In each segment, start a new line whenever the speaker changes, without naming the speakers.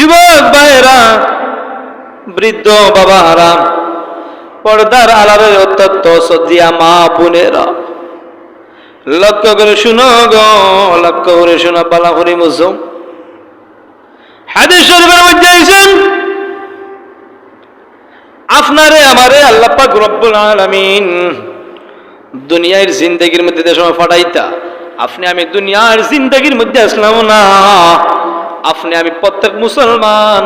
যুবক ভাইরা, বৃদ্ধ বাবারা, পর্দার আলারের অত্যন্ত সজ্জিয়া মা বোনেরা, লক্ষ্য করে শুনো গো, লক্ষ্য করে শোনা পালা করি মুসুম। হাদিস শরীফের মধ্যে আছেন, আপনারে আমারে আল্লাহ পাক রব্বুল আলামিন দুনিয়ার জিন্দেগির মধ্যে যে সময় ফাটাইতা, আপনি আমি দুনিয়ার জিন্দেগির মধ্যে আসলাম না, আপনি আমি প্রত্যেক মুসলমান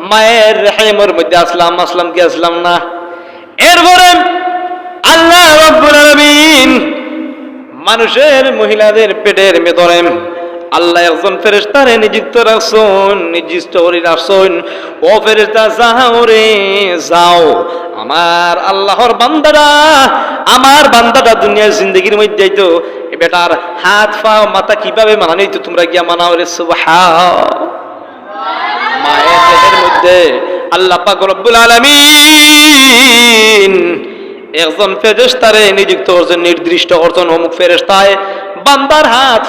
মায়ের রেহেমের মধ্যে আসলাম কি আসলাম না? এরপরে আল্লাহ রাব্বুল আলামিন মানুষের মহিলাদের পেটের ভেতরে আল্লাহ একজন ফেরেশতারে নিযুক্ত রাখছেন, নির্দিষ্ট করে রাখছেন। ও ফেরেশতা যাও রে যাও, আমার আল্লাহর বান্দারা, আমার বান্দাটা দুনিয়ার জিন্দেগির মধ্যে তো বেটার হাত পা মাথা কিভাবে মানানি তো তোমরা গিয়া মানাও রে। সুবহান, মায়ের পেটের মধ্যে আল্লাহ পাক রব্বুল আলামিন একজন ফেরেশতারে নিযুক্ত করছেন, নির্দিষ্ট করছেন। অমুক ফেরেশতায় বান্দার হাত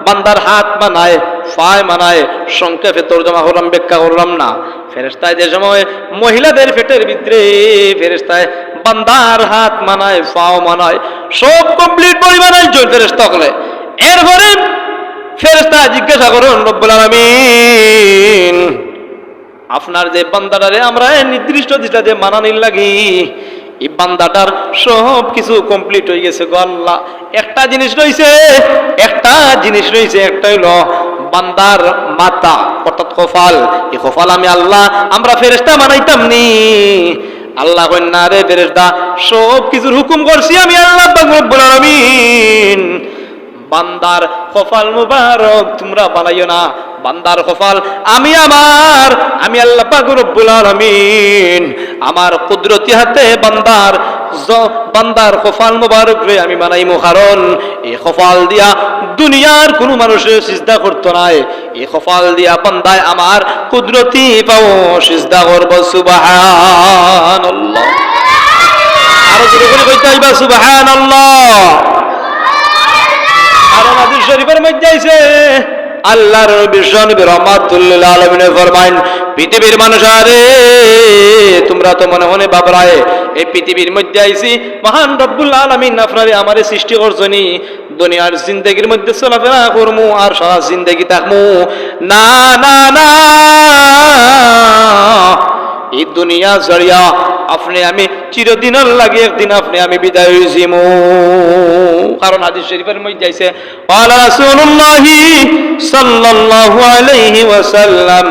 বান্দার হাত মানায়, পায় মানায়। সংক্ষেপে তর্জমা করলাম, ব্যাখ্যা করলাম না। ফেরেশতায় যে সময় মহিলাদের পেটের ভিতরে ফেরেশতায় বান্দার হাত মানায়, পাও মানায়, সব কমপ্লিট পরিমাণে একজন ফেরেশতা হলে এরপরে ফেরেশতা জিজ্ঞাসা করুন রব্বুল আলামিন, আপনার যে বান্দাটারে আমরা নির্দিষ্ট দিশা যে মানানির লাগি, এই বান্দাটার সব কিছু কমপ্লিট হয়ে গেছে গো আল্লাহ। একটা জিনিস রয়েছে, একটা হইল বান্দার মাথা, অর্থাৎ কপাল। এই কপাল আমি আল্লাহ আমরা ফেরেশতা বানাইতাম নি। আল্লাহ কইন না রে ফেরেশতা, সব কিছুর হুকুম করছি আমি আল্লাহ পাক রব্বুল আলামিন। বান্দার কপাল মুবারক তোমরা বানাইও না, বান্দার কপাল আমি আল্লাহ পাক রব্বুল আলামিন আমার কুদরতি হাতে বান্দার কপাল মুবারক রে আমি বানাইমু। কারণ এই কপাল দিয়া দুনিয়ার কোন মানুষের সিজদা করতো না, এই কপাল দিয়া বান্দায় আমার কুদরতি পাও সিজদা করব। সুবহানাল্লাহ, আরো জোরে করে কইতে হইবা সুবহানাল্লাহ। আর হাদিস শরীফের মধ্যে আছে আল্লাহর নবী রাহমাতুল লিল আলামিন ফরমায়েন, পৃথিবীর মানুষ আরে তোমরা তো মনে মনে ভাবরায় এই পৃথিবীর মধ্যে আইছি মহান রব্বুল আলামিন আপনারে আমারে সৃষ্টি করছনি দুনিয়ার জিন্দেগির মধ্যে চলাফেরা করমু আর সারা জিন্দেগি থাকমু। না না না, এই দুনিয়া জড়িয়া আপনি আমি চিরদিনের লাগে একদিন আপনি আমি বিদায় হইছিমু। কারণ হাদিস শরীফের মধ্যে আছে ক্বালা রাসূলুল্লাহি সাল্লাল্লাহু আলাইহি ওয়াসাল্লাম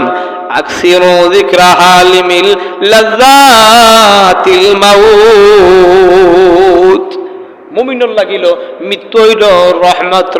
আকসিরু যিকরা হালিমিল লাযাতিল মাউত। মুমিনুল লাগিল মৃত্যু হইল রহমত।